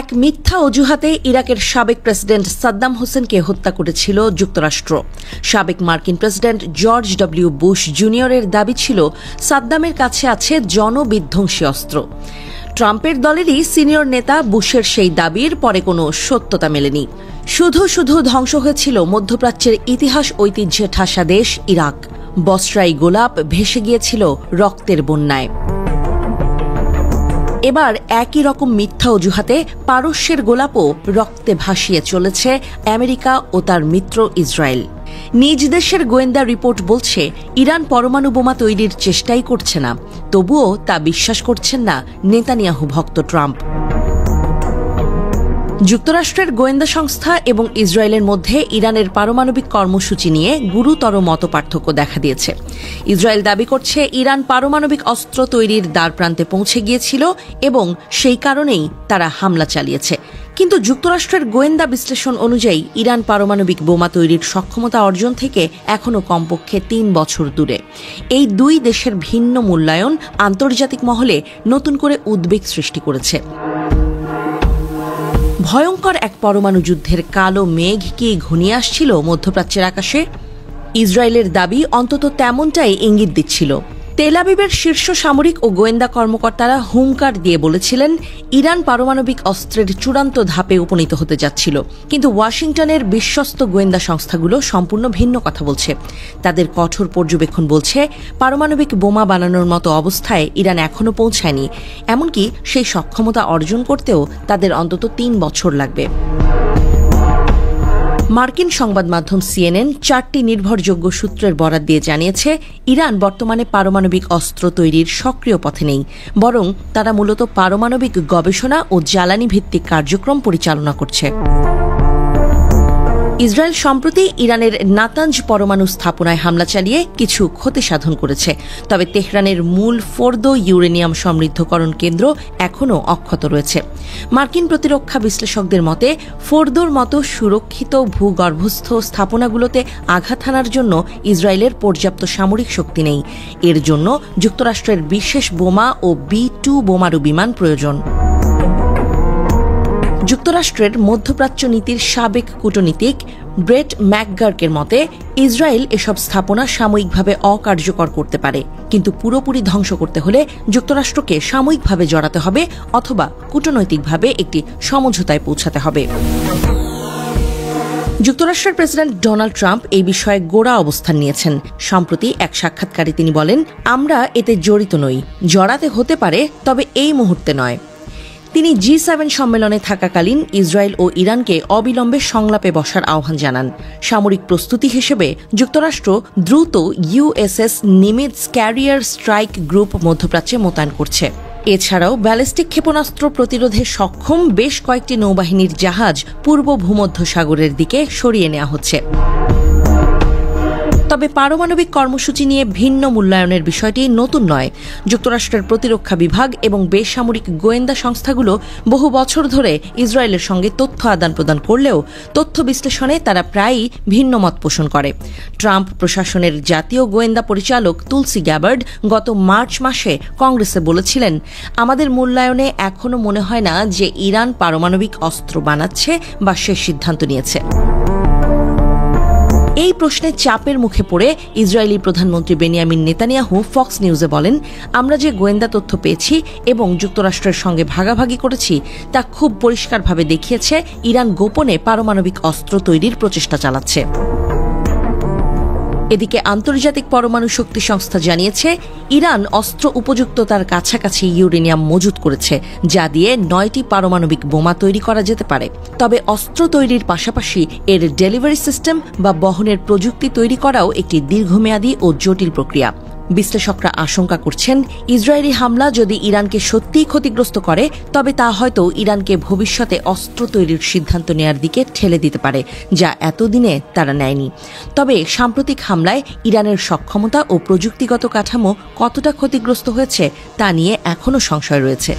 এক মিথ্যা অজুহাতে ইরাকের সাবেক প্রেসিডেন্ট সাদ্দাম হোসেনকে হত্যা করেছিল যুক্তরাষ্ট্র। সাবেক মার্কিন প্রেসিডেন্ট জর্জ ডব্লিউ বুশ জুনিয়রের দাবি ছিল সাদ্দামের কাছে আছে জনবিধ্বংসী অস্ত্র। ট্রাম্পের দলেরই সিনিয়র নেতা বুশের সেই দাবির পরে কোনো সত্যতা মেলেনি। শুধু শুধু ধ্বংস হয়েছিল মধ্যপ্রাচ্যের ইতিহাস ঐতিহ্যে ঠাসা দেশ ইরাক। বসরাই গোলাপ ভেসে গিয়েছিল রক্তের বন্যায়। এবার একই রকম মিথ্যা অজুহাতে পারস্যের গোলাপও রক্তে ভাসিয়ে চলেছে আমেরিকা ও তার মিত্র ইসরায়েল। নিজ দেশের গোয়েন্দা রিপোর্ট বলছে ইরান পরমাণু বোমা তৈরির চেষ্টাই করছে না, তবুও তা বিশ্বাস করছেন না নেতানিয়াহু ভক্ত ট্রাম্প। যুক্তরাষ্ট্রের গোয়েন্দা সংস্থা এবং ইসরায়েলের মধ্যে ইরানের পারমাণবিক কর্মসূচি নিয়ে গুরুতর মতপার্থক্য দেখা দিয়েছে। ইসরায়েল দাবি করছে ইরান পারমাণবিক অস্ত্র তৈরির দ্বারপ্রান্তে পৌঁছে গিয়েছিল এবং সেই কারণেই তারা হামলা চালিয়েছে। কিন্তু যুক্তরাষ্ট্রের গোয়েন্দা বিশ্লেষণ অনুযায়ী ইরান পারমাণবিক বোমা তৈরির সক্ষমতা অর্জন থেকে এখনও কমপক্ষে ৩ বছর দূরে। এই দুই দেশের ভিন্ন মূল্যায়ন আন্তর্জাতিক মহলে নতুন করে উদ্বেগ সৃষ্টি করেছে। ভয়ঙ্কর এক পরমাণু যুদ্ধের কালো মেঘ কি ঘনিয়ে আসছিল মধ্যপ্রাচ্যের আকাশে? ইসরায়েলের দাবি অন্তত তেমনটাই ইঙ্গিত দিচ্ছিল। তেল আবিবের শীর্ষ সামরিক ও গোয়েন্দা কর্মকর্তারা হুঙ্কার দিয়ে বলেছিলেন ইরান পারমাণবিক অস্ত্রের চূড়ান্ত ধাপে উপনীত হতে যাচ্ছিল। কিন্তু ওয়াশিংটনের বিশ্বস্ত গোয়েন্দা সংস্থাগুলো সম্পূর্ণ ভিন্ন কথা বলছে। তাদের কঠোর পর্যবেক্ষণ বলছে পারমাণবিক বোমা বানানোর মতো অবস্থায় ইরান এখনও পৌঁছায়নি, এমনকি সেই সক্ষমতা অর্জন করতেও তাদের অন্তত ৩ বছর লাগবে। মার্কিন সংবাদ মাধ্যম সিএনএন 4টি নির্ভরযোগ্য সূত্রের বরাত দিয়ে জানিয়েছে ইরান বর্তমানে পারমাণবিক অস্ত্র তৈরির সক্রিয় পথে নেই, বরং তারা মূলত পারমাণবিক গবেষণা ও জ্বালানি ভিত্তিক কার্যক্রম পরিচালনা করছে। ইসরায়েল সম্প্রতি ইরানের নাতাঞ্জ পরমাণু স্থাপনায় হামলা চালিয়ে কিছু ক্ষতি সাধন করেছে, তবে তেহরানের মূল ফোর্দো ইউরেনিয়াম সমৃদ্ধকরণ কেন্দ্র এখনও অক্ষত রয়েছে। মার্কিন প্রতিরক্ষা বিশ্লেষকদের মতে ফোর্দোর মতো সুরক্ষিত ভূগর্ভস্থ স্থাপনাগুলোতে আঘাত হানার জন্য ইসরায়েলের পর্যাপ্ত সামরিক শক্তি নেই। এর জন্য যুক্তরাষ্ট্রের বিশেষ বোমা ও B-2 বোমারু বিমান প্রয়োজন। যুক্তরাষ্ট্রের মধ্যপ্রাচ্য নীতির সাবেক কূটনীতিক ব্রেট ম্যাকগার্কের মতে ইসরায়েল এসব স্থাপনা সাময়িকভাবে অকার্যকর করতে পারে, কিন্তু পুরোপুরি ধ্বংস করতে হলে যুক্তরাষ্ট্রকে সাময়িকভাবে জড়াতে হবে অথবা কূটনৈতিকভাবে একটি সমঝোতায় পৌঁছাতে হবে। যুক্তরাষ্ট্রের প্রেসিডেন্ট ডোনাল্ড ট্রাম্প এই বিষয়ে গোড়া অবস্থান নিয়েছেন। সম্প্রতি এক সাক্ষাৎকারে তিনি বলেন, আমরা এতে জড়িত নই, জড়াতে হতে পারে, তবে এই মুহূর্তে নয়। তিনি G7 সম্মেলনে থাকাকালীন ইসরায়েল ও ইরানকে অবিলম্বে সংলাপে বসার আহ্বান জানান। সামরিক প্রস্তুতি হিসেবে যুক্তরাষ্ট্র দ্রুত USS Nimitz career strike group মধ্যপ্রাচ্যে মোতায়েন করছে। এছাড়াও ব্যালিস্টিক ক্ষেপণাস্ত্র প্রতিরোধে সক্ষম বেশ কয়েকটি নৌবাহিনীর জাহাজ পূর্ব ভূমধ্যসাগরের দিকে সরিয়ে নেওয়া হচ্ছে। তবে পারমাণবিক কর্মসূচি নিয়ে ভিন্ন মূল্যায়নের বিষয়টি নতুন নয়। যুক্তরাষ্ট্রের প্রতিরক্ষা বিভাগ এবং বেসামরিক গোয়েন্দা সংস্থাগুলো বহু বছর ধরে ইসরায়েলের সঙ্গে তথ্য আদান প্রদান করলেও তথ্য বিশ্লেষণে তারা প্রায়ই ভিন্ন মত পোষণ করে। ট্রাম্প প্রশাসনের জাতীয় গোয়েন্দা পরিচালক তুলসি গ্যাবার্ড গত মার্চ মাসে কংগ্রেসে বলেছিলেন, আমাদের মূল্যায়নে এখনও মনে হয় না যে ইরান পারমাণবিক অস্ত্র বানাচ্ছে বা সে সিদ্ধান্ত নিয়েছে। এই প্রশ্নে চাপের মুখে পড়ে ইসরায়েলি প্রধানমন্ত্রী বেনিয়ামিন নেতানিয়াহু ফক্স নিউজে বলেন, আমরা যে গোয়েন্দা তথ্য পেয়েছি এবং যুক্তরাষ্ট্রের সঙ্গে ভাগাভাগি করেছি তা খুব পরিষ্কারভাবে দেখিয়েছে ইরান গোপনে পারমাণবিক অস্ত্র তৈরির প্রচেষ্টা চালাচ্ছে। এদিকে আন্তর্জাতিক পরমাণু শক্তি সংস্থা জানিয়েছে ইরান অস্ত্র উপযুক্ততার কাছাকাছি ইউরেনিয়াম মজুত করেছে, যা দিয়ে 9টি পারমাণবিক বোমা তৈরি করা যেতে পারে। তবে অস্ত্র তৈরির পাশাপাশি এর ডেলিভারি সিস্টেম বা বহনের প্রযুক্তি তৈরি করাও একটি দীর্ঘমেয়াদী ও জটিল প্রক্রিয়া। বিশ্লেষকরা আশঙ্কা করছেন ইসরায়েলি হামলা যদি ইরানকে সত্যিই ক্ষতিগ্রস্ত করে তবে তা হয়তো ইরানকে ভবিষ্যতে অস্ত্র তৈরির সিদ্ধান্ত নেয়ার দিকে ঠেলে দিতে পারে, যা এতদিনে তারা নেয়নি। তবে সাম্প্রতিক হামলায় ইরানের সক্ষমতা ও প্রযুক্তিগত কাঠামো কতটা ক্ষতিগ্রস্ত হয়েছে তা নিয়ে এখনও সংশয় রয়েছে।